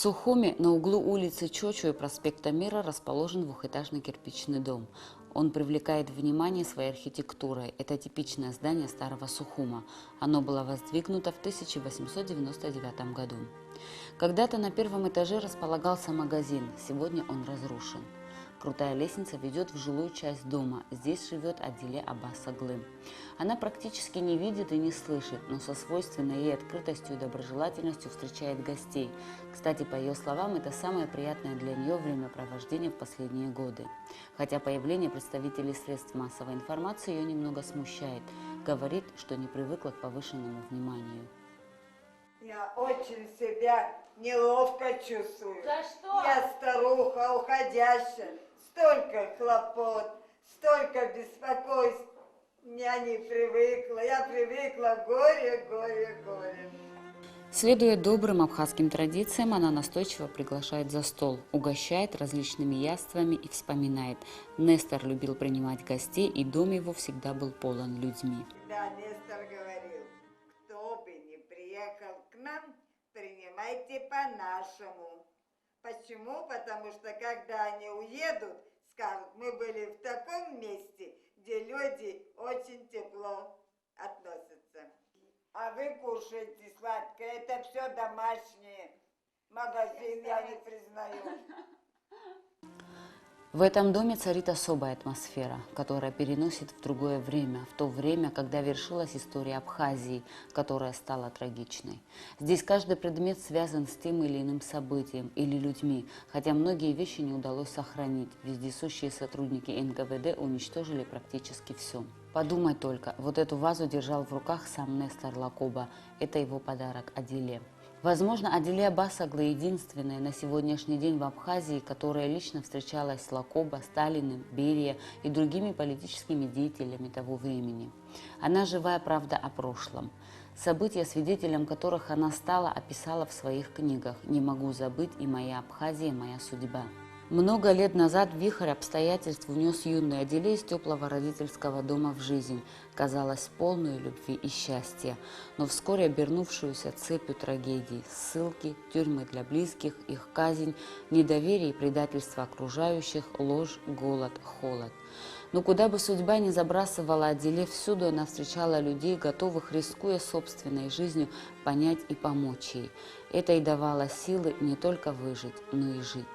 Сухуми на углу улицы Чочу и проспекта Мира расположен двухэтажный кирпичный дом. Он привлекает внимание своей архитектурой. Это типичное здание старого Сухума. Оно было воздвигнуто в 1899 году. Когда-то на первом этаже располагался магазин, сегодня он разрушен. Крутая лестница ведет в жилую часть дома. Здесь живет Адиле Аббас Аглы. Она практически не видит и не слышит, но со свойственной ей открытостью и доброжелательностью встречает гостей. Кстати, по ее словам, это самое приятное для нее времяпровождение в последние годы. Хотя появление представителей средств массовой информации ее немного смущает. Говорит, что не привыкла к повышенному вниманию. Я очень себя неловко чувствую. За что? Я старуха уходящая. Столько хлопот, столько беспокойств. Я не привыкла. Я привыкла горе, горе, горе. Следуя добрым абхазским традициям, она настойчиво приглашает за стол, угощает различными яствами и вспоминает. Нестор любил принимать гостей, и дом его всегда был полон людьми. Да, Нестор говорил, кто бы ни приехал к нам, принимайте по-нашему. Почему? Потому что когда они уедут, скажут, мы были в таком месте, где люди очень тепло относятся. А вы кушаете сладкое, это все домашнее. Магазин я не признаю. В этом доме царит особая атмосфера, которая переносит в другое время, в то время, когда вершилась история Абхазии, которая стала трагичной. Здесь каждый предмет связан с тем или иным событием или людьми, хотя многие вещи не удалось сохранить. Вездесущие сотрудники НКВД уничтожили практически все. Подумай только, вот эту вазу держал в руках сам Нестор Лакоба. Это его подарок Адиле. Возможно, Адиле Аббас Аглы единственная на сегодняшний день в Абхазии, которая лично встречалась с Лакоба, Сталиным, Берия и другими политическими деятелями того времени. Она живая правда о прошлом. События, свидетелем которых она стала, описала в своих книгах «Не могу забыть» и «Моя Абхазия, моя судьба». Много лет назад вихрь обстоятельств внес юную Адиле из теплого родительского дома в жизнь, казалось, полную любви и счастья, но вскоре обернувшуюся цепью трагедий, ссылки, тюрьмы для близких, их казнь, недоверие и предательство окружающих, ложь, голод, холод. Но куда бы судьба ни забрасывала Адиле, всюду она встречала людей, готовых, рискуя собственной жизнью, понять и помочь ей. Это и давало силы не только выжить, но и жить.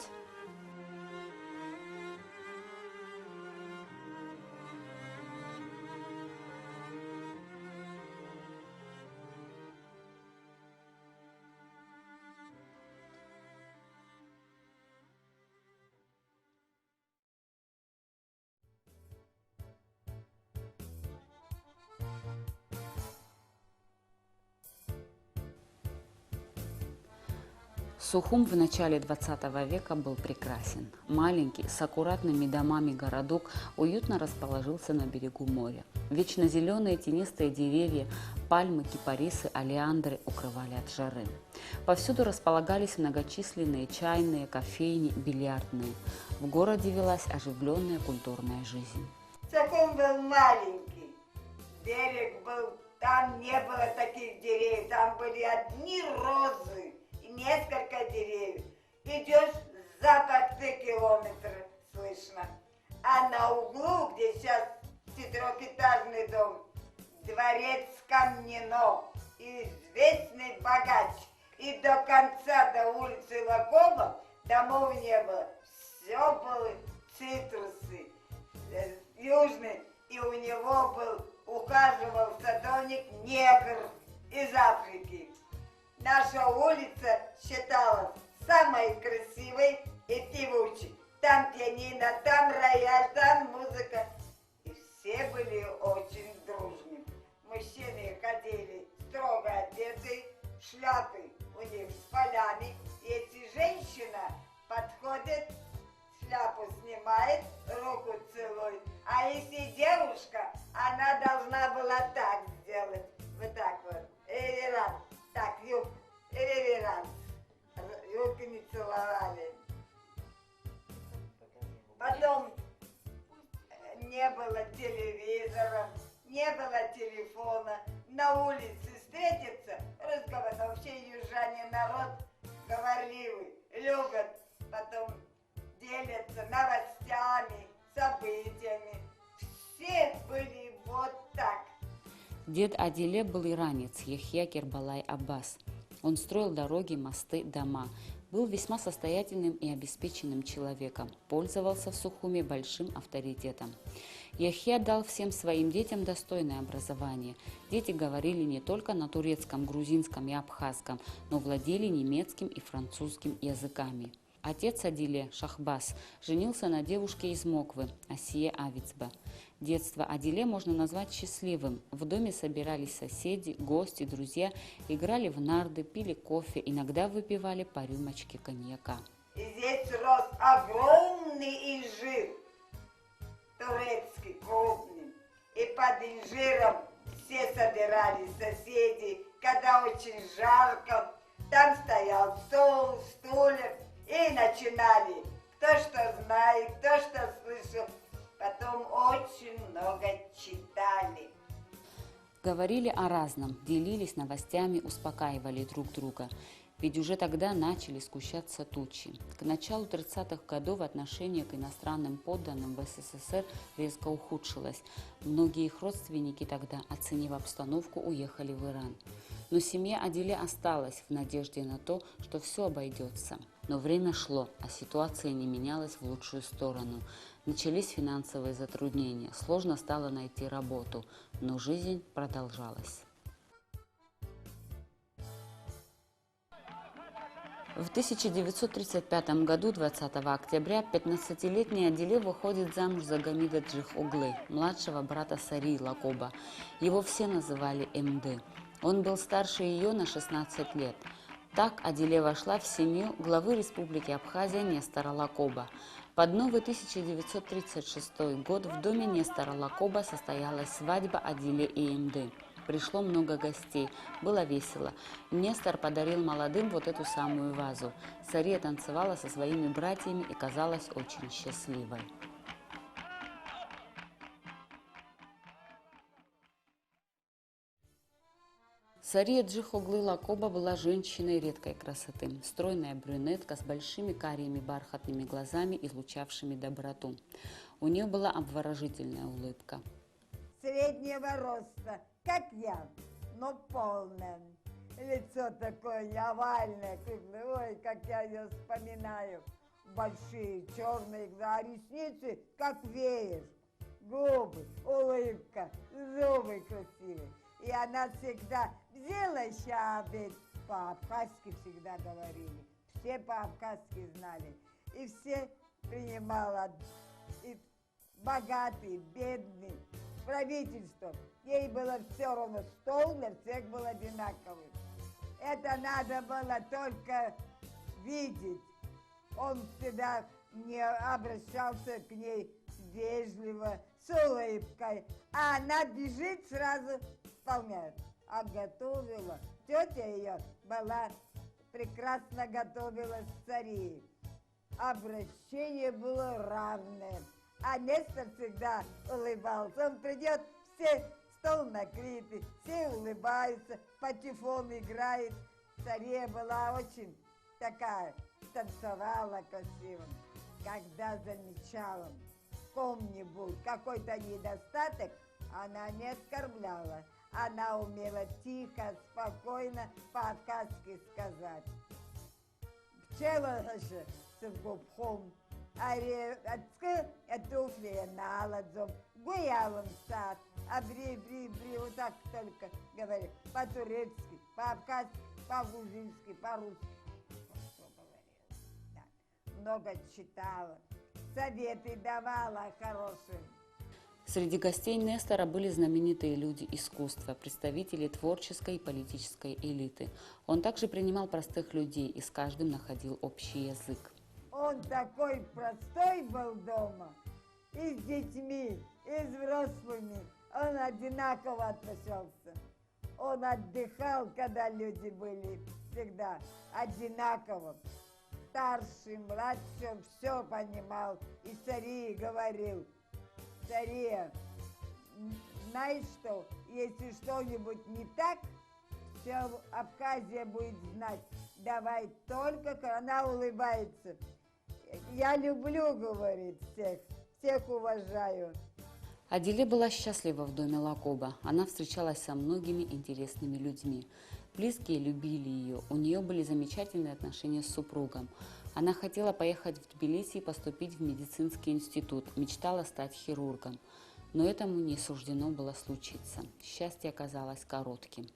Сухум в начале 20 века был прекрасен. Маленький, с аккуратными домами городок уютно расположился на берегу моря. Вечно зеленые тенистые деревья, пальмы, кипарисы, олеандры укрывали от жары. Повсюду располагались многочисленные чайные, кофейни, бильярдные. В городе велась оживленная культурная жизнь. Сухум был маленький, берег был, там не было таких деревьев, там были одни розы. Несколько деревьев. Идешь, запах 3 километра слышно. А на углу, где сейчас 4-этажный дом, дворец Камнино, известный богач. И до конца, до улицы Лакоба домов не было. Все было цитрусы, южные. И у него ухаживал садовник негр из Африки. Наша улица считалась самой красивой и певучей. Там пианино, там рояль, там музыка. И все были очень дружны. Мужчины ходили строго одеты, шляпы у них с полями. Если женщина подходит, шляпу снимает, руку целует. А если девушка, она должна была так сделать. Вот так вот. Реверанс. Так, реверанс. Руки не целовали. Потом не было телевизора, не было телефона. На улице встретиться, русского вообще южане народ говорливый. любят, потом делятся новостями, событиями. Все были вот так. Дед Адиле был иранец, Яхья Кербалай Аббас. Он строил дороги, мосты, дома. Был весьма состоятельным и обеспеченным человеком, пользовался в Сухуме большим авторитетом. Яхья дал всем своим детям достойное образование. Дети говорили не только на турецком, грузинском и абхазском, но владели немецким и французским языками. Отец Адиле, Шахбас, женился на девушке из Моквы, Асие Авицба. Детство Адиле можно назвать счастливым. В доме собирались соседи, гости, друзья, играли в нарды, пили кофе, иногда выпивали по рюмочке коньяка. И здесь рос огромный инжир, турецкий, крупный. И под инжиром все собирались соседи, когда очень жарко. Там стоял стол, стулья, и начинали, кто что знает, кто что слышал. Потом очень много читали. Говорили о разном, делились новостями, успокаивали друг друга. Ведь уже тогда начали сгущаться тучи. К началу 30-х годов отношение к иностранным подданным в СССР резко ухудшилось. Многие их родственники тогда, оценив обстановку, уехали в Иран. Но семья Адиле осталась в надежде на то, что все обойдется. Но время шло, а ситуация не менялась в лучшую сторону. Начались финансовые затруднения, сложно стало найти работу, но жизнь продолжалась. В 1935 году, 20 октября, 15-летний Адиле выходит замуж за Гамида Джих-Оглы, младшего брата Сарии Лакоба. Его все называли МД. Он был старше ее на 16 лет. Так Адиле вошла в семью главы Республики Абхазия Нестора Лакоба. Под новый 1936 год в доме Нестора Лакоба состоялась свадьба Адиле и МД. Пришло много гостей, было весело. Нестор подарил молодым вот эту самую вазу. Сария танцевала со своими братьями и казалась очень счастливой. Сария Джих-Оглы Лакоба была женщиной редкой красоты. Стройная брюнетка с большими карими бархатными глазами, излучавшими доброту. У нее была обворожительная улыбка. Среднего роста, как я, но полное. Лицо такое овальное, круглое. Ой, как я ее вспоминаю. Большие черные глаза, ресницы, как веер. Губы, улыбка, зубы красивые. И она всегда взяла щабель. По-абхазски всегда говорили. Все по-абхазски знали. И все принимала. И богатый, бедный. Правительство. Ей было все равно. Стол для всех был одинаковый. Это надо было только видеть. Он всегда не обращался к ней вежливо, с улыбкой. А она бежит, сразу исполняет. А готовила. Тетя ее была, прекрасно готовила с царей. Обращение было равное. А Нестор всегда улыбался. Он придет, все стол накрытый, все улыбаются, патефон играет. Цария была очень такая, танцевала красиво. Когда замечала в ком-нибудь какой-то недостаток, она не оскорбляла. Она умела тихо, спокойно по-абхазски сказать. Пчела же с губхом. Туфли наладзом, гуялом сад, бри, вот так только говорит, по-турецки, по-абхазски, по-грузински, по-русски. Что говорила, да. Много читала, советы давала хорошие. Среди гостей Нестора были знаменитые люди искусства, представители творческой и политической элиты. Он также принимал простых людей и с каждым находил общий язык. Он такой простой был дома, и с детьми, и с взрослыми. Он одинаково относился. Он отдыхал, когда люди были всегда одинаково. Старший, младший, он все понимал. И Сарии говорил: Сария, знаешь что, если что-нибудь не так, Вся Абхазия будет знать. Давай только, она улыбается. Я люблю, говорит, всех уважаю. Адиле была счастлива в доме Лакоба. Она встречалась со многими интересными людьми. Близкие любили ее, у нее были замечательные отношения с супругом. Она хотела поехать в Тбилиси и поступить в медицинский институт, мечтала стать хирургом. Но этому не суждено было случиться. Счастье оказалось коротким.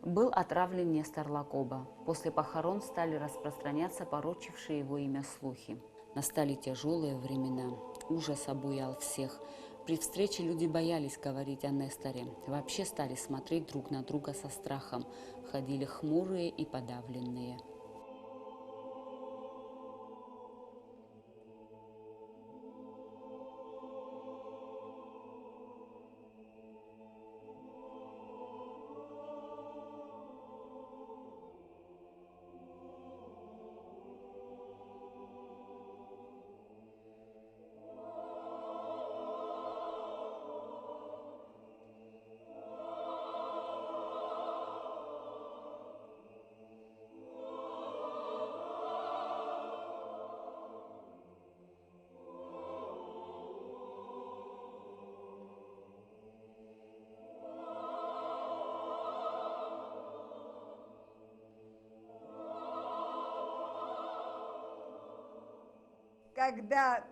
Был отравлен Нестор Лакоба. После похорон стали распространяться порочившие его имя слухи. Настали тяжелые времена. Ужас обуял всех. При встрече люди боялись говорить о Несторе. Вообще стали смотреть друг на друга со страхом. Ходили хмурые и подавленные. Когда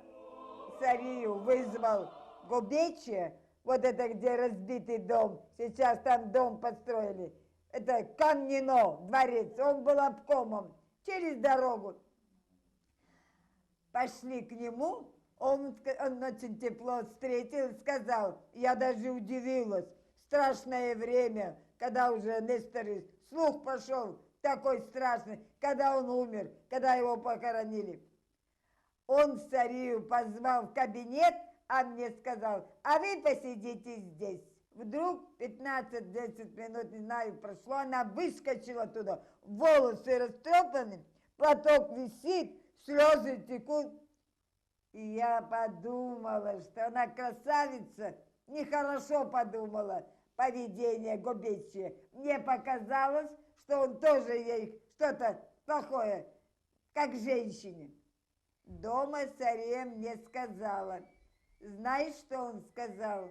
царию вызвал Гобечи, вот это где разбитый дом, сейчас там дом построили, это Камнино, дворец, он был обкомом, через дорогу. Пошли к нему, он очень тепло встретил, сказал, я даже удивилась, страшное время, когда уже Нестор, слух пошел такой страшный, когда он умер, когда его похоронили. Он царию позвал в кабинет, а мне сказал, а вы посидите здесь. Вдруг 15-10 минут, не знаю, прошло, она выскочила туда, волосы растрепаны, платок висит, слезы текут. И я подумала, что она красавица, нехорошо подумала, поведение Гобечье. Мне показалось, что он тоже ей что-то плохое, как женщине. Дома царя мне сказала. Знаешь, что он сказал?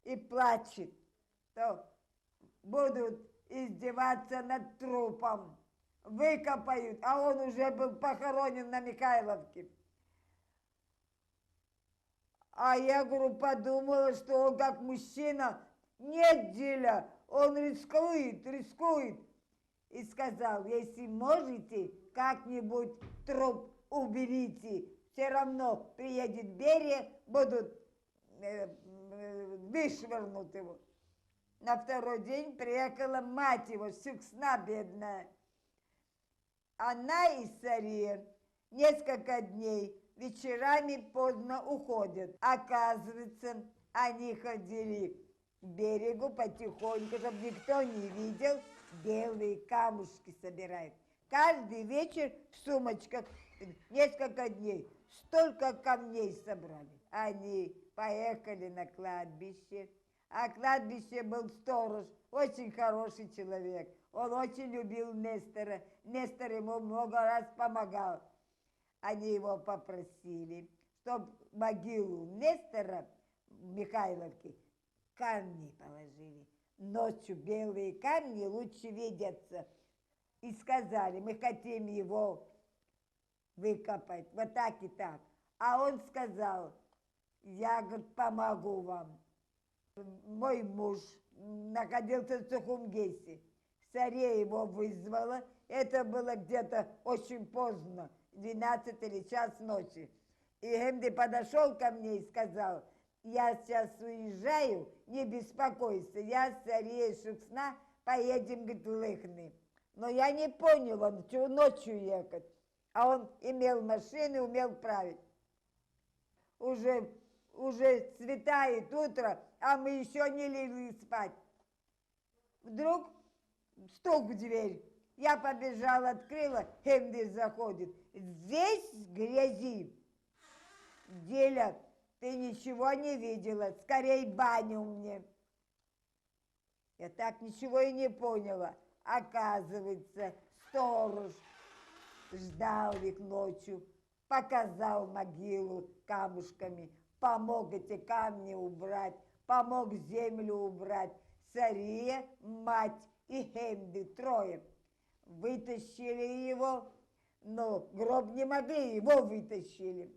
И плачет, что будут издеваться над трупом. Выкопают, а он уже был похоронен на Михайловке. А я, говорю, подумала, что он как мужчина, нет деля, он рискует. И сказал, если можете, как-нибудь труп уберите, все равно приедет Берия, будут вышвырнут его. На второй день приехала мать его, Сюксна бедная. Она и царь несколько дней вечерами поздно уходят. Оказывается, они ходили к берегу потихоньку, чтобы никто не видел, белые камушки собирают. Каждый вечер в сумочках несколько дней столько камней собрали. Они поехали на кладбище, а кладбище был сторож, очень хороший человек. Он очень любил Нестора, Нестор ему много раз помогал. Они его попросили, чтобы могилу Нестора в Михайловке камни положили. Ночью белые камни лучше видятся. И сказали, мы хотим его выкопать, вот так и так. А он сказал, я, говорит, помогу вам. Мой муж находился в Сухумгесе. Царя его вызвала, это было где-то очень поздно, 12 или час ночи. И Гемди подошел ко мне и сказал, я сейчас уезжаю, не беспокойся, я с царей Шуксна поедем, говорит, в Лыхны. Но я не понял, он ночью ехать. А он имел машину, умел править. Уже светает утро, а мы еще не легли спать. Вдруг стук в дверь. Я побежала, открыла, Хемди заходит. Весь в грязи. Деля, ты ничего не видела, скорей баню мне. Я так ничего и не поняла. Оказывается, сторож ждал их ночью, показал могилу камушками, помог эти камни убрать, помог землю убрать. Сария, мать и Хемди, трое. Вытащили его, но гроб не могли, его вытащили.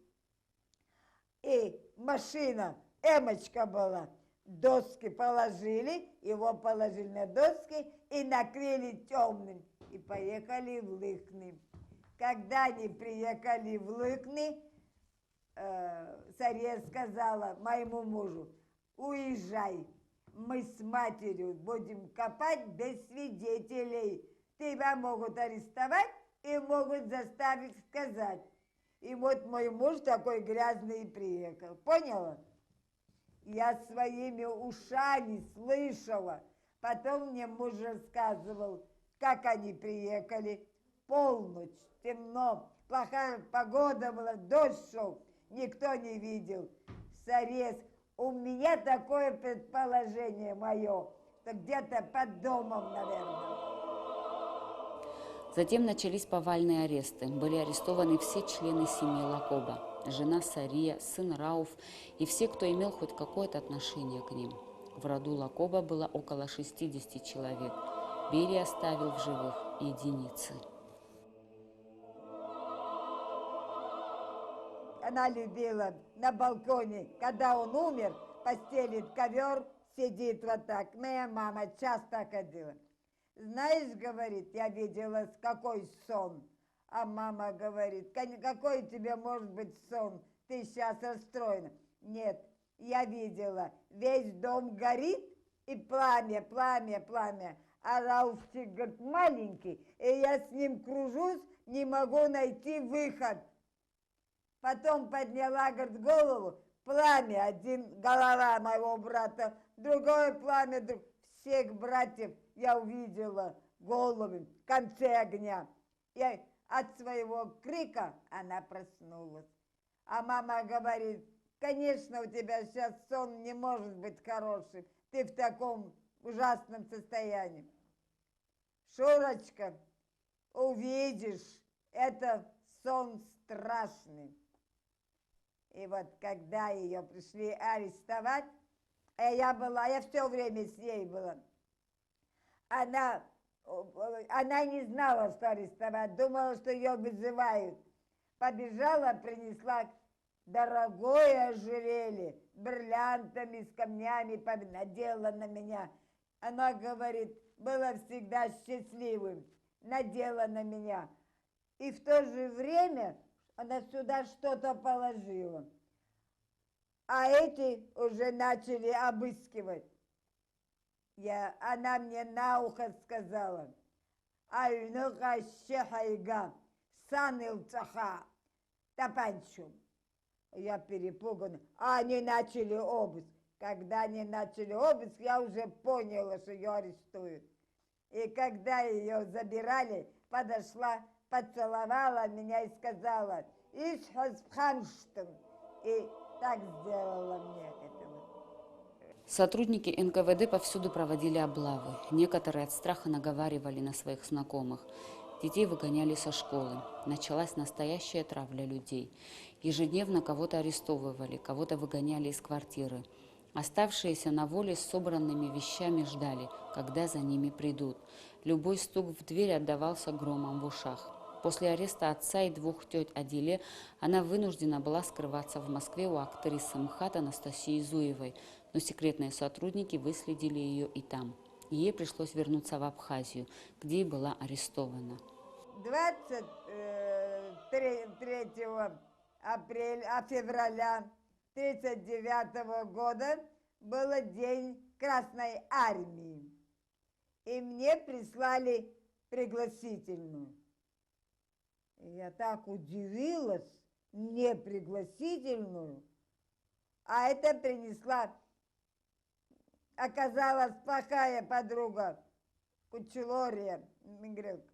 И машина, эмочка была, доски положили, его положили на доски и накрыли темным. И поехали в Лыкны. Когда они приехали в Лыкны, Сария сказала моему мужу: уезжай, мы с матерью будем копать без свидетелей. Тебя могут арестовать и могут заставить сказать. И вот мой муж такой грязный приехал. Поняла? Я своими ушами слышала. Потом мне муж рассказывал, как они приехали. Полночь, темно, плохая погода была, дождь шел. Никто не видел. Сарез, у меня такое предположение мое, что где-то под домом, наверное. Затем начались повальные аресты. Были арестованы все члены семьи Лакоба, жена Сария, сын Рауф и все, кто имел хоть какое-то отношение к ним. В роду Лакоба было около 60 человек. Бери оставил в живых единицы. Она любила на балконе, когда он умер, постелит ковер, сидит вот так. Моя мама часто ходила. Знаешь, говорит, я видела, какой сон. А мама говорит, какой тебе может быть сон? Ты сейчас расстроена. Нет, я видела, весь дом горит, и пламя, пламя, пламя. А Рауфчик, говорит, маленький, и я с ним кружусь, не могу найти выход. Потом подняла, говорит, голову, пламя, один голова моего брата, другое пламя, всех братьев я увидела головы в конце огня. И от своего крика она проснулась. А мама говорит, конечно, у тебя сейчас сон не может быть хорошим, ты в таком ужасном состоянии. Шурочка, увидишь, это сон страшный. И вот когда ее пришли арестовать, я все время с ней была, она не знала, что арестовать, думала, что ее вызывают. Побежала, принесла дорогое ожерелье, бриллиантами, с камнями, надела на меня. Она говорит, была всегда счастливым, надела на меня. И в то же время она сюда что-то положила. А эти уже начали обыскивать. Она мне на ухо сказала, «Альнуха щехайга, санил цаха, тапанчу». Я перепугана. А они начали обыск. Когда они начали обыск, я уже поняла, что ее арестуют. И когда ее забирали, подошла, поцеловала меня и сказала, «Ишхасхамштен». И так сделала мне этого. Сотрудники НКВД повсюду проводили облавы. Некоторые от страха наговаривали на своих знакомых. Детей выгоняли со школы. Началась настоящая травля людей. Ежедневно кого-то арестовывали, кого-то выгоняли из квартиры. Оставшиеся на воле с собранными вещами ждали, когда за ними придут. Любой стук в дверь отдавался громом в ушах. После ареста отца и двух теть Адиле она вынуждена была скрываться в Москве у актрисы МХАТ Анастасии Зуевой, но секретные сотрудники выследили ее и там. Ей пришлось вернуться в Абхазию, где и была арестована. 23 февраля 1939 года был День Красной Армии. И мне прислали пригласительную. Я так удивилась, мне пригласительную. А это принесла, оказалась плохая подруга, Кучелория. Говорит,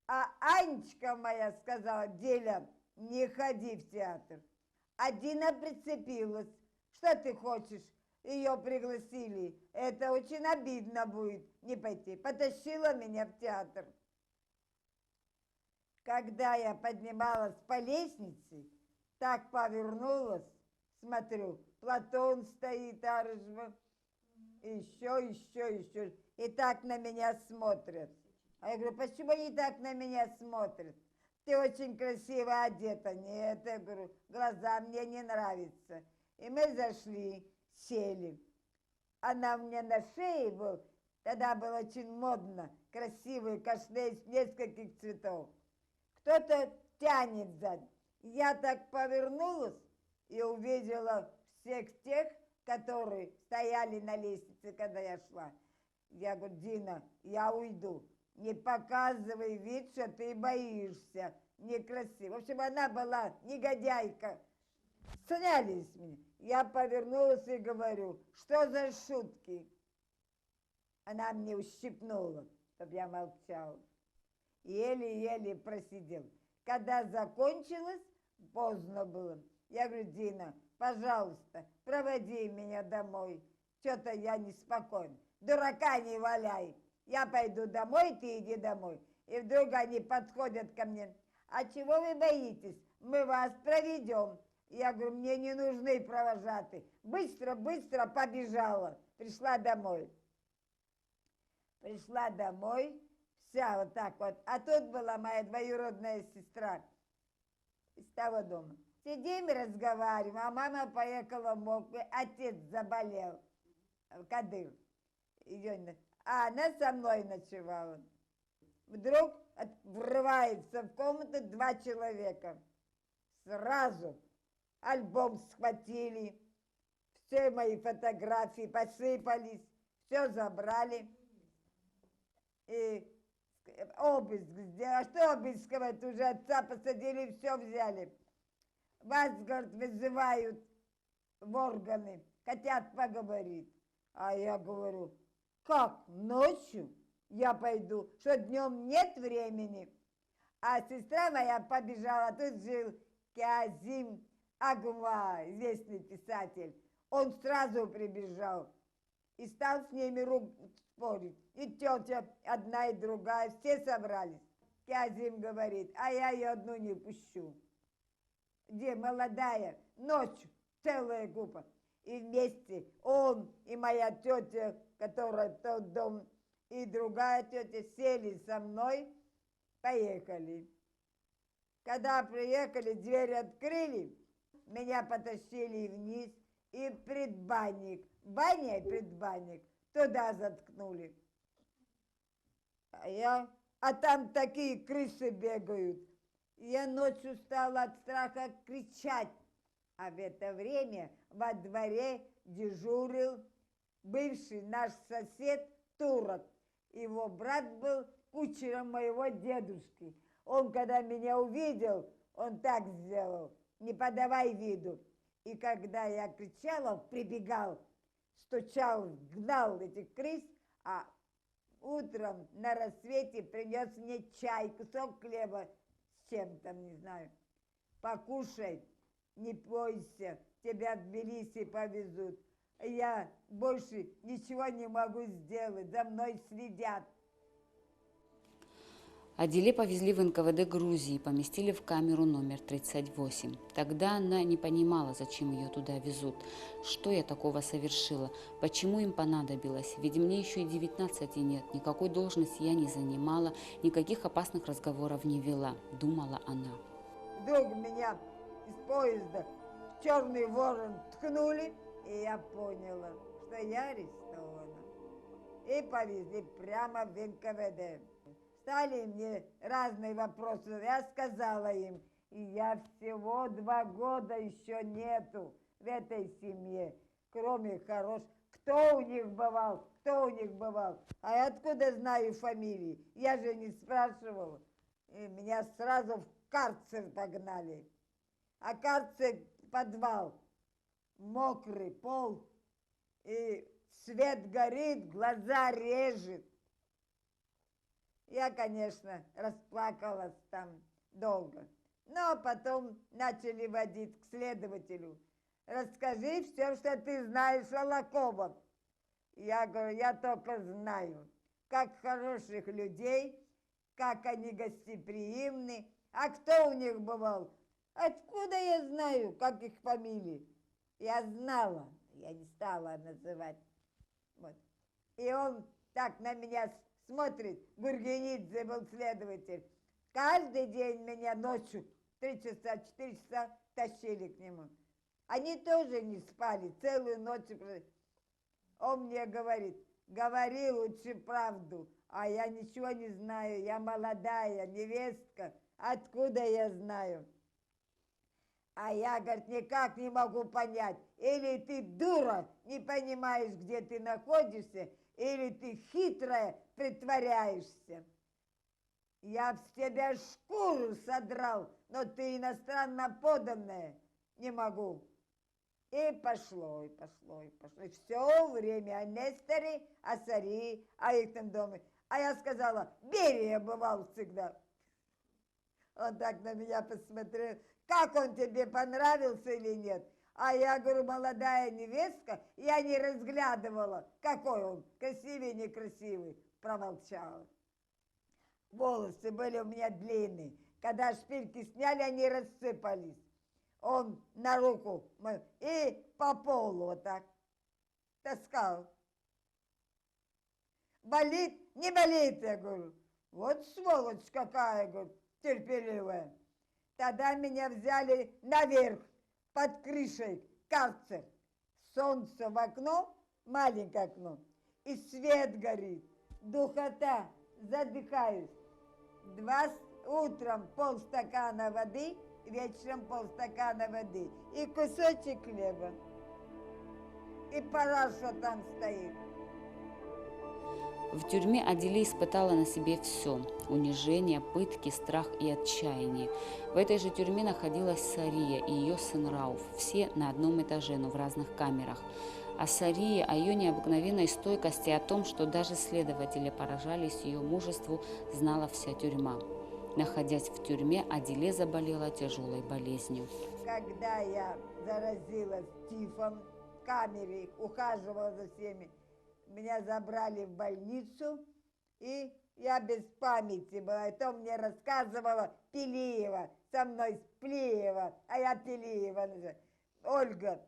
А Анечка моя сказала: Деля, не ходи в театр. А Дина прицепилась. Что ты хочешь? Ее пригласили. Это очень обидно будет не пойти. Потащила меня в театр. Когда я поднималась по лестнице, так повернулась, смотрю, Платон стоит, Аржва, еще. И так на меня смотрят. А я говорю: почему они так на меня смотрят? Ты очень красиво одета. Нет, я говорю, глаза мне не нравятся. И мы зашли, сели. Она мне на шее был, тогда было очень модно, красивый кашне из нескольких цветов. Кто-то тянет сзади. Я так повернулась и увидела всех тех, которые стояли на лестнице, когда я шла. Я говорю: Дина, я уйду. Не показывай вид, что ты боишься. Некрасиво. В общем, она была негодяйка. Сняли с меня. Я повернулась и говорю: что за шутки? Она мне ущипнула, чтобы я молчала. Еле-еле просидел. Когда закончилось, поздно было. Я говорю: Дина, пожалуйста, проводи меня домой. Что-то я неспокойна. Дурака не валяй. Я пойду домой, ты иди домой. И вдруг они подходят ко мне: а чего вы боитесь? Мы вас проведем. Я говорю: мне не нужны провожатые. Быстро побежала. Пришла домой, вся вот так вот. А тут была моя двоюродная сестра из того дома. Сидим и разговариваем, а мама поехала в Москву, отец заболел, Кадыр. А она со мной ночевала. Вдруг врывается в комнату 2 человека. Сразу альбом схватили, все мои фотографии посыпались, все забрали. И обыск сделали. А что обыскивать? Уже отца посадили, все взяли. Вас, говорит, вызывают в органы, хотят поговорить. А я говорю: как, ночью я пойду, что днем нет времени? А сестра моя побежала, тут жил Казим Агума, известный писатель. Он сразу прибежал и стал с ними спорить. И тетя одна, и другая, все собрались. Казим говорит: а я ее одну не пущу. Где молодая, ночью, целая группа. И вместе он и моя тетя, которая в тот дом, и другая тетя сели со мной, поехали. Когда приехали, дверь открыли, меня потащили вниз, и предбанник, баня и предбанник, туда заткнули. А там такие крысы бегают. Я ночью стала от страха кричать. А в это время во дворе дежурил бывший наш сосед турок. Его брат был кучером моего дедушки. Он, когда меня увидел, он так сделал: не подавай виду. И когда я кричала, прибегал, стучал, гнал этих крыс, а утром на рассвете принес мне чай, кусок хлеба с чем-то, не знаю. Покушай, не бойся, тебя в Тбилиси повезут. Я больше ничего не могу сделать, за мной следят. Аделе повезли в НКВД Грузии и поместили в камеру номер 38. Тогда она не понимала, зачем ее туда везут. Что я такого совершила? Почему им понадобилось? Ведь мне еще и 19 нет, никакой должности я не занимала, никаких опасных разговоров не вела, думала она. Вдруг меня из поезда в Черный Ворон ткнули, и я поняла, что я арестована. И повезли прямо в НКВД. Стали мне разные вопросы. Я сказала им: и я всего 2 года еще нету в этой семье, кроме хороших. Кто у них бывал? А я откуда знаю фамилии? Я же не спрашивала. И меня сразу в карцер погнали. А карцер — подвал, мокрый пол, и свет горит, глаза режет. Я, конечно, расплакалась там долго. Но потом начали водить к следователю. Расскажи все, что ты знаешь о Лакобах. Я говорю, я только знаю, как хороших людей, как они гостеприимны. А кто у них бывал? Откуда я знаю, как их фамилии? Я знала, я не стала называть. Вот. И он так на меня смотрит, Гургенидзе был следователь. Каждый день меня ночью 3 часа, 4 часа тащили к нему. Они тоже не спали, целую ночь. Он мне говорит, говори лучше правду, а я ничего не знаю, я молодая невестка, откуда я знаю? А я, говорит, никак не могу понять, или ты дура, не понимаешь, где ты находишься, или ты хитрая, притворяешься. Я с тебя шкуру содрал, но ты иностранно поданная, не могу. И пошло, и пошло, и пошло. И все время о Несторе, о Сарии, о их там доме. А я сказала, Берия бывал всегда. Он так на меня посмотрел, как он тебе понравился или нет. А я говорю, молодая невестка, я не разглядывала, какой он, красивый, некрасивый. Промолчала. Волосы были у меня длинные. Когда шпильки сняли, они рассыпались. Он на руку и по полу вот так таскал. Болит? Не болит, я говорю. Вот сволочь какая, говорю, терпеливая. Тогда меня взяли наверх, под крышей, карцер. Солнце в окно, маленькое окно, и свет горит. Духота, задыхаюсь. Утром полстакана воды, вечером полстакана воды и кусочек хлеба. И параша там стоит. В тюрьме Адиле испытала на себе все – унижение, пытки, страх и отчаяние. В этой же тюрьме находилась Сария и ее сын Рауф, все на одном этаже, но в разных камерах. О Сарии, о ее необыкновенной стойкости, о том, что даже следователи поражались ее мужеству, знала вся тюрьма. Находясь в тюрьме, Адиле заболела тяжелой болезнью. Когда я заразилась тифом в камере, ухаживала за всеми, меня забрали в больницу, и я без памяти была. И то мне рассказывала Пелиева, со мной Сплеева, а я Пелиева. Ольга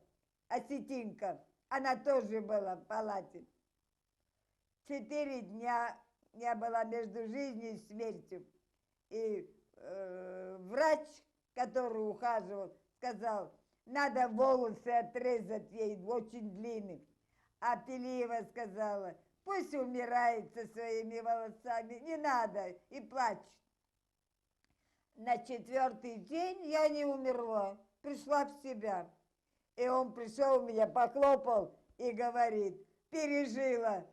Осетинка, она тоже была в палате. 4 дня я была между жизнью и смертью. И врач, который ухаживал, сказал, надо волосы отрезать ей, очень длинные. А Пелиева сказала, пусть умирает со своими волосами, не надо, и плачет. На 4-й день я не умерла, пришла в себя. И он пришел, меня похлопал и говорит, пережила,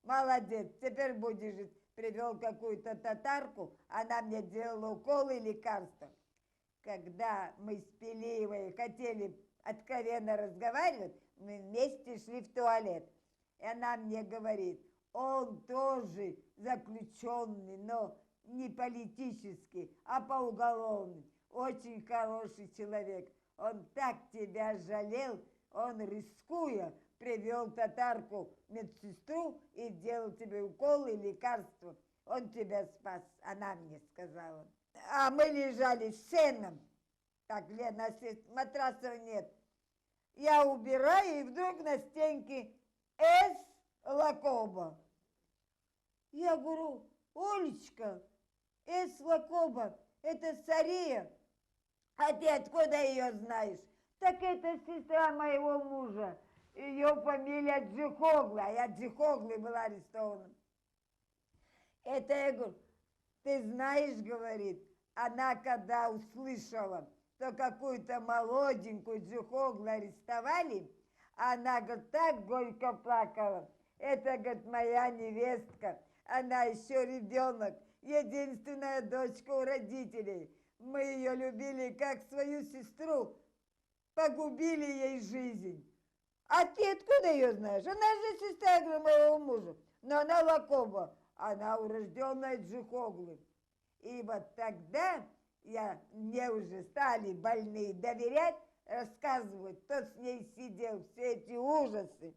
молодец, теперь будешь жить. Привел какую-то татарку, она мне делала уколы и лекарства. Когда мы с Пелиевой хотели откровенно разговаривать, мы вместе шли в туалет. И она мне говорит, он тоже заключенный, но не политический, а по уголовному. Очень хороший человек. Он так тебя жалел, он, рискуя, привел татарку медсестру и делал тебе уколы и лекарства. Он тебя спас, она мне сказала. А мы лежали с сеном. Так, Лена, матрасов нет. Я убираю, и вдруг на стенке С. Лакоба. Я говорю, Олечка, С. Лакоба, это Сария. А ты откуда ее знаешь? Так это сестра моего мужа. Ее фамилия Джихогла, а я Джихоглой была арестована. Это я говорю, ты знаешь, говорит, она когда услышала, что какую-то молоденькую Джихоглу арестовали, она, говорит, так горько плакала. Это, говорит, моя невестка, она еще ребенок, единственная дочка у родителей. Мы ее любили как свою сестру, погубили ей жизнь. А ты откуда ее знаешь? Она же сестра моего мужа, но она Лакоба. она урожденная Джихоглы. И вот тогда мне уже стали больные доверять, рассказывать, кто с ней сидел, все эти ужасы.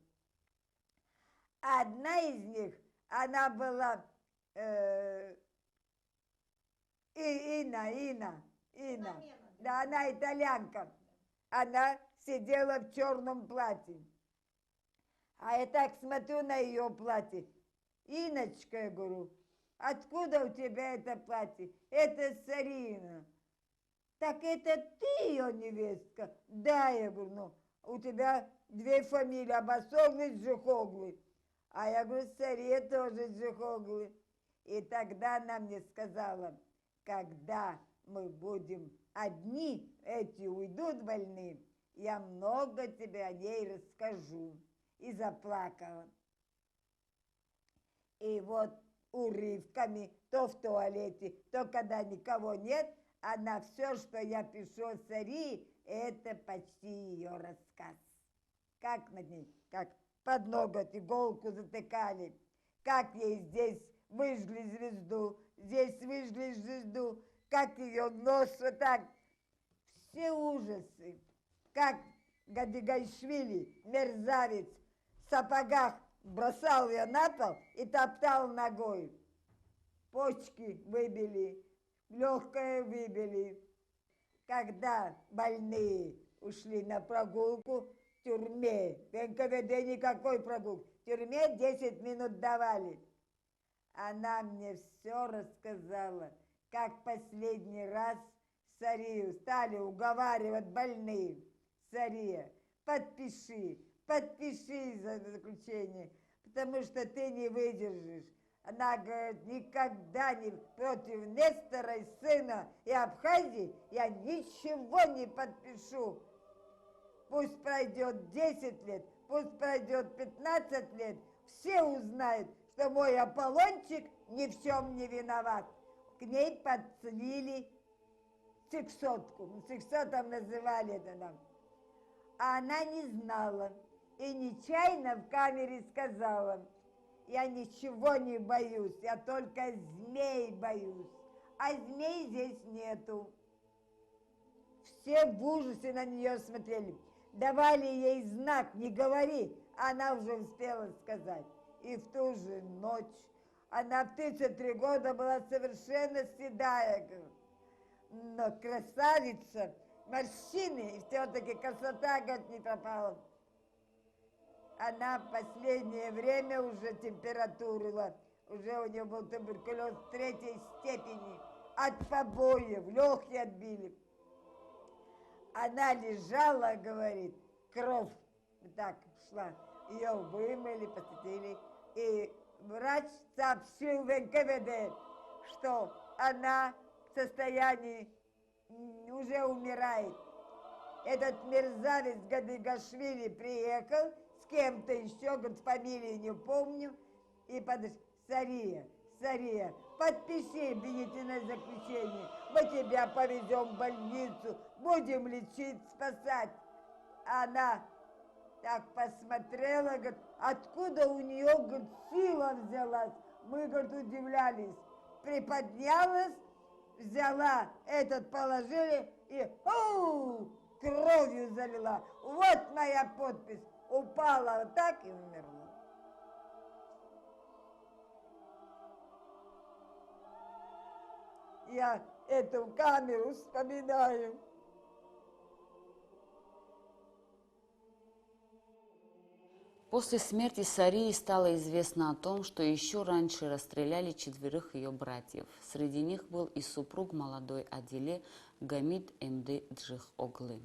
Одна из них, она была Инна. Да, она итальянка. Она сидела в черном платье. А я так смотрю на ее платье. Инночка, я говорю, откуда у тебя это платье? Это Сарина. Так это ты ее невестка? Да, я говорю, ну, у тебя две фамилии, Абасоглы и Джихоглы. А я говорю, Сария тоже Джихоглы. И тогда она мне сказала, когда мы будем одни, эти уйдут больные, я много тебе о ней расскажу. И заплакала. И вот урывками, то в туалете, то когда никого нет, она все, что я пишу о Сарии, это почти ее рассказ. Как над ней, как под ноготь иголку затыкали, как ей здесь выжгли звезду, здесь выжгли звезду, как ее нос вот так. Все ужасы, как Гадигайшвили, мерзавец, в сапогах бросал ее на пол и топтал ногой. Почки выбили, легкое выбили. Когда больные ушли на прогулку в тюрьме, в НКВД никакой прогулки, в тюрьме 10 минут давали. Она мне все рассказала, как последний раз Сарию стали уговаривать больные. Сария, подпиши за заключение, потому что ты не выдержишь. Она говорит, никогда не против Нестора и сына и Абхазии я ничего не подпишу. Пусть пройдет 10 лет, пусть пройдет 15 лет, все узнают, что мой Аполлончик ни в чем не виноват. К ней подцелили сексотку, сексотом называли это нам. А она не знала и нечаянно в камере сказала, я ничего не боюсь, я только змей боюсь, а змей здесь нету. Все в ужасе на нее смотрели, давали ей знак, не говори, она уже успела сказать. И в ту же ночь, она в 33 года была совершенно седая, но красавица, морщины, и все-таки красота, говорит, не пропала. Она в последнее время уже температурила, уже у нее был туберкулез 3-й степени, от побоев, легкие отбили. Она лежала, говорит, кровь так шла, ее вымыли, посадили, и врач сообщил в НКВД, что она в состоянии уже умирает. Этот мерзавец Гадигашвили приехал, с кем-то еще, говорит, фамилии не помню, и Сария, подпиши обвинительное заключение, мы тебя повезем в больницу, будем лечить, спасать. Она так посмотрела, говорит, откуда у нее, говорит, сила взялась. Мы, говорит, удивлялись. Приподнялась, взяла этот, положили и кровью залила. Вот моя подпись. Упала вот так и умерла. Я эту камеру вспоминаю. После смерти Сарии стало известно о том, что еще раньше расстреляли 4 ее братьев. Среди них был и супруг молодой Адиле Гамид Эмди Джихоглы.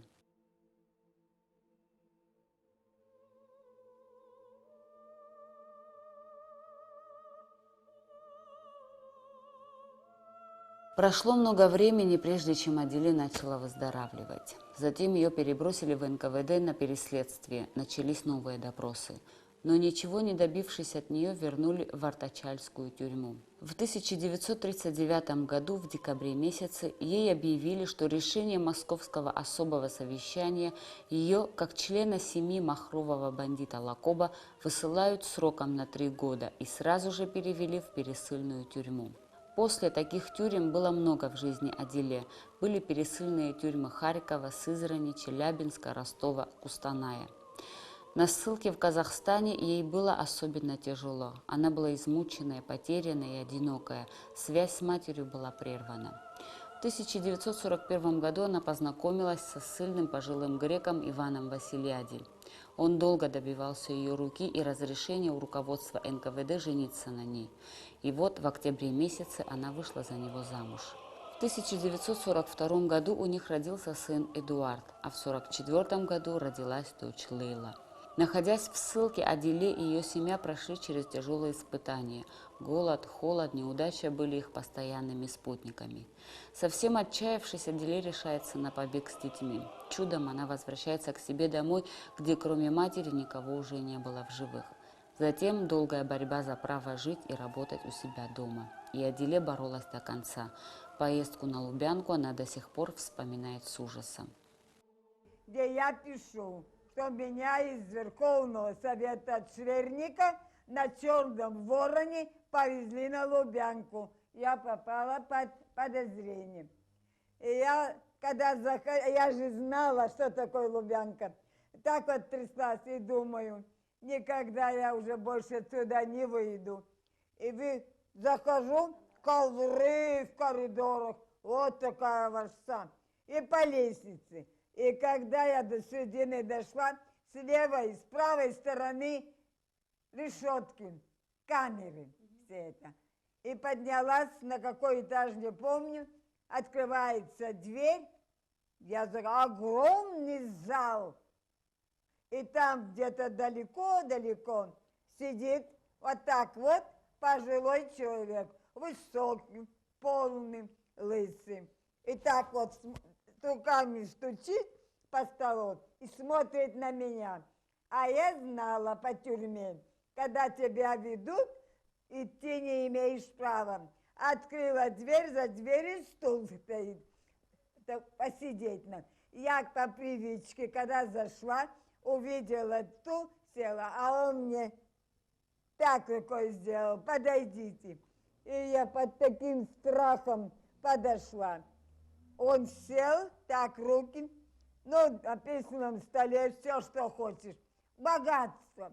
Прошло много времени, прежде чем Адиле начала выздоравливать. Затем ее перебросили в НКВД на переследствие, начались новые допросы. но ничего не добившись от нее, вернули в Артачальскую тюрьму. В 1939 году, в декабре месяце, ей объявили, что решение Московского особого совещания ее, как члена семьи махрового бандита Лакоба, высылают сроком на 3 года и сразу же перевели в пересыльную тюрьму. После таких тюрем было много в жизни Адиле. Были пересыльные тюрьмы Харькова, Сызрани, Челябинска, Ростова, Кустаная. На ссылке в Казахстане ей было особенно тяжело. Она была измученная, потерянная и одинокая. Связь с матерью была прервана. В 1941 году она познакомилась со ссыльным пожилым греком Иваном Василиади. Он долго добивался ее руки и разрешения у руководства НКВД жениться на ней. И вот в октябре месяце она вышла за него замуж. В 1942 году у них родился сын Эдуард, а в 1944 году родилась дочь Лейла. Находясь в ссылке, Адиле и ее семья прошли через тяжелые испытания. Голод, холод, неудача были их постоянными спутниками. Совсем отчаявшись, Адиле решается на побег с детьми. Чудом она возвращается к себе домой, где кроме матери никого уже не было в живых. Затем долгая борьба за право жить и работать у себя дома. И Адиле боролась до конца. Поездку на Лубянку она до сих пор вспоминает с ужасом. Где я пишу, что меня из Верховного Совета Шверника на Черном Вороне повезли на Лубянку. Я попала под подозрение. И я же знала, что такое Лубянка. Так вот тряслась и думаю, никогда я уже больше отсюда не выйду. И захожу, ковры в коридорах, вот такая ворса. И по лестнице. И когда я до середины дошла, с левой и с правой стороны решетки, камеры, все это. И поднялась на какой этаж, не помню, открывается дверь, я за огромный зал. И там где-то далеко-далеко сидит вот так вот пожилой человек, высокий, полный, лысый. И так вот руками стучит по столу и смотрит на меня. А я знала по тюрьме, когда тебя ведут, идти не имеешь права. Открыла дверь, за дверью стул стоит, посидеть надо. Я по привычке, когда зашла, увидела стул, села, а он мне так рукой сделал, подойдите. И я под таким страхом подошла. Он сел, так руки, ну, на письменном столе все, что хочешь. Богатство.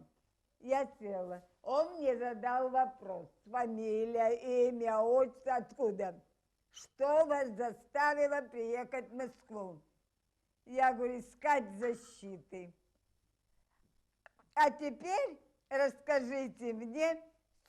Я села. Он мне задал вопрос. Фамилия, имя, отчество, откуда? Что вас заставило приехать в Москву? Я говорю, искать защиты. А теперь расскажите мне,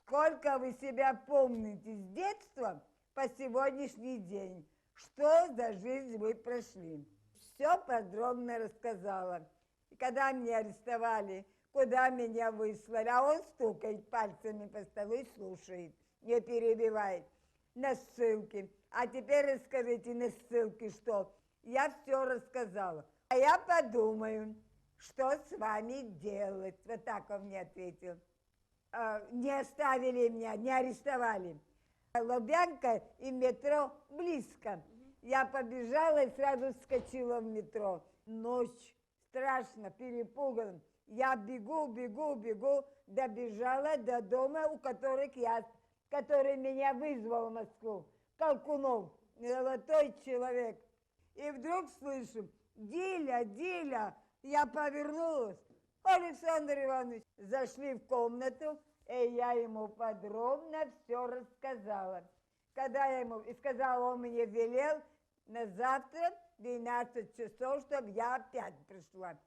сколько вы себя помните с детства по сегодняшний день. Что за жизнь вы прошли? Все подробно рассказала. И когда меня арестовали, куда меня выслали, а он стукает пальцами по столу и слушает, не перебивает. На ссылке. А теперь расскажите на ссылке, что? Я все рассказала. А я подумаю, что с вами делать. Вот так он мне ответил. Не оставили меня, не арестовали. Лубянка и метро близко. Я побежала и сразу вскочила в метро. Ночь, страшно, перепуган. Я бегу, добежала до дома, который меня вызвал в Москву. Колкунов, золотой человек. И вдруг слышу, Диля, я повернулась. Александр Иванович, зашли в комнату, и я ему подробно все рассказала. Когда я ему сказала, он мне велел на завтра 12 часов, чтобы я опять пришла.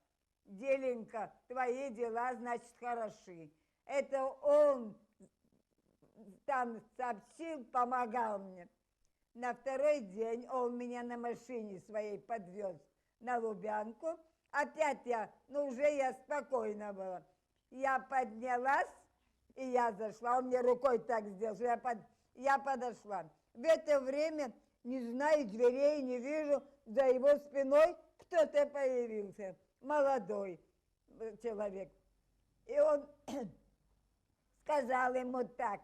Деленька, твои дела, значит, хороши. Это он там сообщил, помогал мне. На второй день он меня на машине своей подвез на Лубянку. Опять уже я спокойна была. Я поднялась, и я зашла. Он мне рукой так сделал, что я подошла. В это время, не знаю, дверей не вижу, за его спиной кто-то появился. Молодой человек. И он сказал ему так: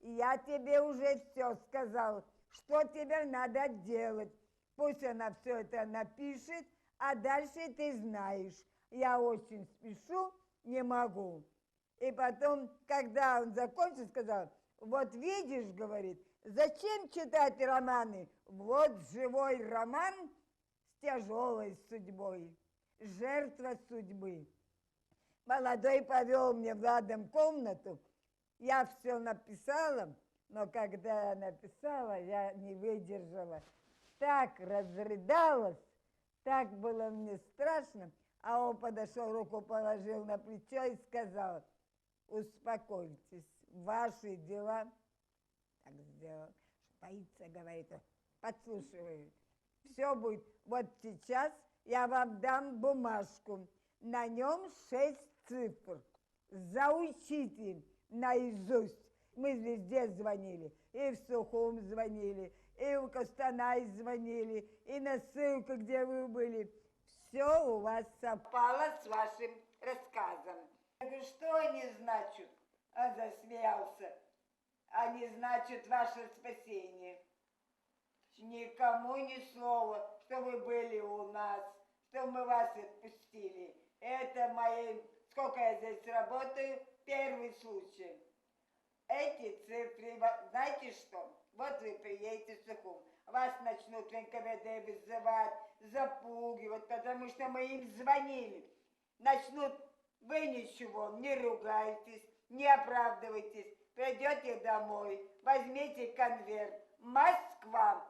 я тебе уже все сказал, что тебе надо делать. Пусть она все это напишет, а дальше ты знаешь. Я очень спешу, не могу. И потом, когда он закончил, сказал: вот видишь, говорит, зачем читать романы? Вот живой роман с тяжелой судьбой, жертва судьбы. Молодой повел мне в ладом комнату, я все написала, но когда я написала, я не выдержала. Так разрыдалась, так было мне страшно, а он подошел, руку положил на плечо и сказал: успокойтесь, ваши дела. Так сделал, боится, говорит, подслушивает. Все будет. Вот сейчас я вам дам бумажку, на нем 6 цифр. Заучите наизусть. Мы везде звонили, и в Сухум звонили, и в Костанай звонили, и на ссылку, где вы были. Все у вас совпало с вашим рассказом. Я говорю, что они значат? Он засмеялся. Они значат ваше спасение. Никому ни слова, что вы были у нас, что мы вас отпустили. Это мои, сколько я здесь работаю, первый случай. Эти цифры, знаете что? Вот вы приедете в Сухум, вас начнут в НКВД вызывать, запугивать, потому что мы им звонили. Начнут: вы ничего, не ругайтесь, не оправдывайтесь, придете домой, возьмите конверт, Москва,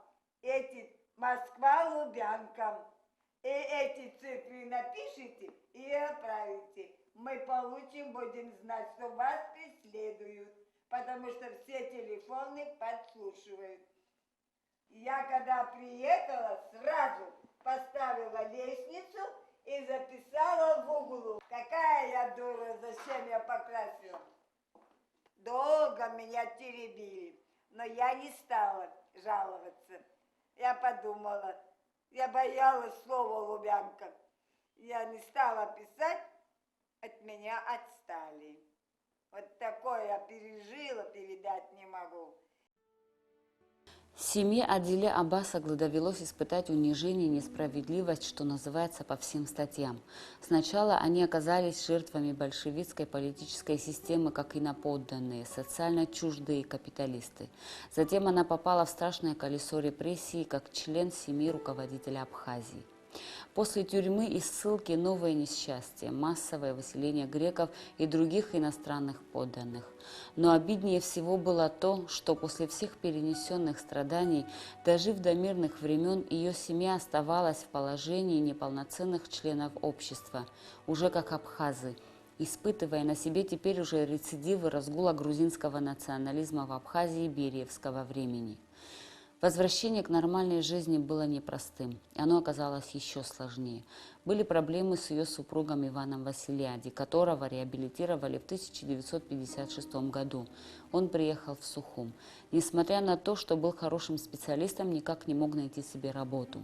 Москва, Лубянка, и эти цифры напишите и отправите. Мы получим, будем знать, что вас преследуют, потому что все телефоны подслушивают. Я когда приехала, сразу поставила лестницу и записала в углу. Какая я дура, зачем я покрасила? Долго меня теребили, но я не стала жаловаться. Я подумала, я боялась слова Лубянка. Я не стала писать, от меня отстали. Вот такое я пережила, передать не могу. Семье Адиле Аббасоглы довелось испытать унижение и несправедливость, что называется, по всем статьям. Сначала они оказались жертвами большевистской политической системы, как иноподданные, социально чуждые капиталисты. Затем она попала в страшное колесо репрессий, как член семьи руководителя Абхазии. После тюрьмы и ссылки новое несчастье, массовое выселение греков и других иностранных подданных. Но обиднее всего было то, что после всех перенесенных страданий, дожив до мирных времен, ее семья оставалась в положении неполноценных членов общества, уже как абхазы, испытывая на себе теперь уже рецидивы разгула грузинского национализма в Абхазии бериевского времени. Возвращение к нормальной жизни было непростым, и оно оказалось еще сложнее. Были проблемы с ее супругом Иваном Василиади, которого реабилитировали в 1956 году. Он приехал в Сухум. Несмотря на то, что был хорошим специалистом, никак не мог найти себе работу.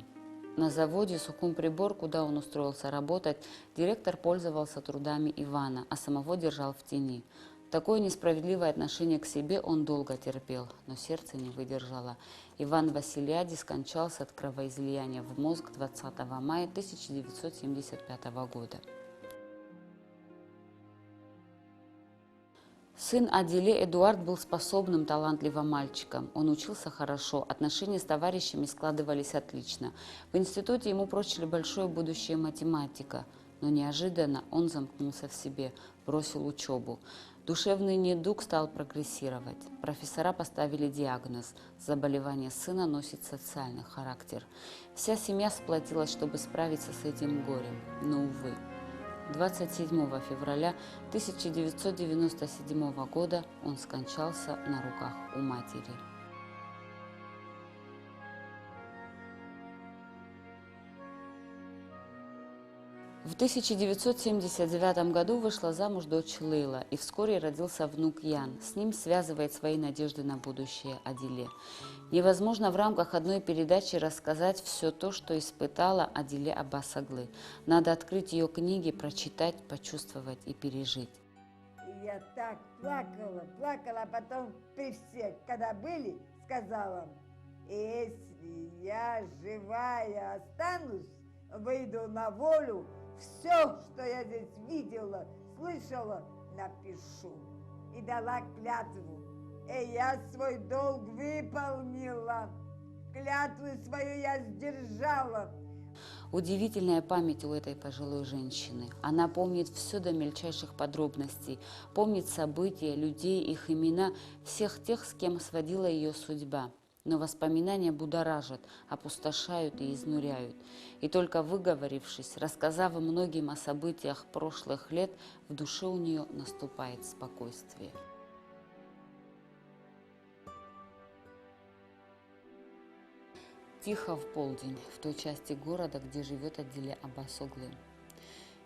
На заводе «Сухумприбор», куда он устроился работать, директор пользовался трудами Ивана, а самого держал в тени. Такое несправедливое отношение к себе он долго терпел, но сердце не выдержало. Иван Василиади скончался от кровоизлияния в мозг 20 мая 1975 года. Сын Адиле Эдуард был способным, талантливым мальчиком. Он учился хорошо, отношения с товарищами складывались отлично. В институте ему прочили большое будущее математика, но неожиданно он замкнулся в себе, бросил учебу. Душевный недуг стал прогрессировать. Профессора поставили диагноз: заболевание сына носит социальный характер. Вся семья сплотилась, чтобы справиться с этим горем, но, увы. 27 февраля 1997 года он скончался на руках у матери. В 1979 году вышла замуж дочь Лейла, и вскоре родился внук Ян. С ним связывает свои надежды на будущее Адиле. Невозможно в рамках одной передачи рассказать все то, что испытала Адиле Аббасоглы. Надо открыть ее книги, прочитать, почувствовать и пережить. я так плакала, плакала, а потом при всех, когда были, сказала, если я живая останусь, выйду на волю, все, что я здесь видела, слышала, напишу. И дала клятву. И я свой долг выполнила. Клятву свою я сдержала. Удивительная память у этой пожилой женщины. Она помнит все до мельчайших подробностей, помнит события, людей, их имена, всех тех, с кем сводила ее судьба. Но воспоминания будоражат, опустошают и изнуряют. И только выговорившись, рассказав многим о событиях прошлых лет, в душе у нее наступает спокойствие. Тихо в полдень, в той части города, где живет Адиле Аббас Оглы.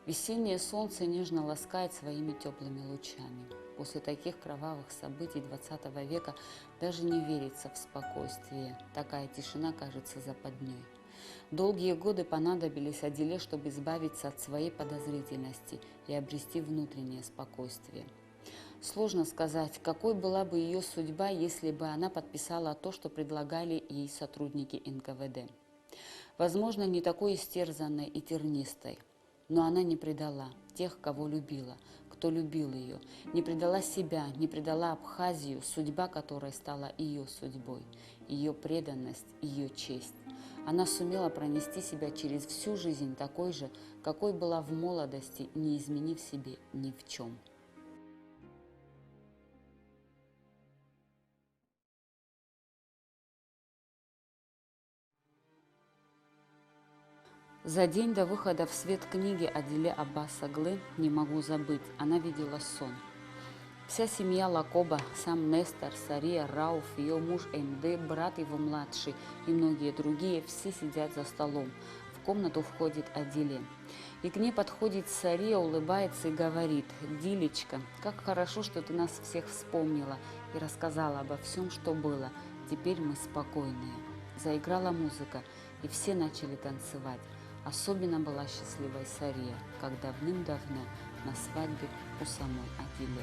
Весеннее солнце нежно ласкает своими теплыми лучами. После таких кровавых событий XX века даже не верится в спокойствие. Такая тишина кажется западней. Долгие годы понадобились Адиле, чтобы избавиться от своей подозрительности и обрести внутреннее спокойствие. Сложно сказать, какой была бы ее судьба, если бы она подписала то, что предлагали ей сотрудники НКВД. Возможно, не такой истерзанной и тернистой, но она не предала тех, кого любила, кто любил ее, не предала себя, не предала Абхазию, судьба которой стала ее судьбой, ее преданность, ее честь. Она сумела пронести себя через всю жизнь такой же, какой была в молодости, не изменив себе ни в чем. За день до выхода в свет книги Адиле Аббас Оглы «Не могу забыть» она видела сон. Вся семья Лакоба, сам Нестор, Сария, Рауф, ее муж Эмде, брат его младший и многие другие, все сидят за столом. В комнату входит Адиле. И к ней подходит Сария, улыбается и говорит: «Дилечка, как хорошо, что ты нас всех вспомнила и рассказала обо всем, что было. Теперь мы спокойные». Заиграла музыка, и все начали танцевать. Особенно была счастливой Сария, как давным-давно на свадьбе у самой Адиле.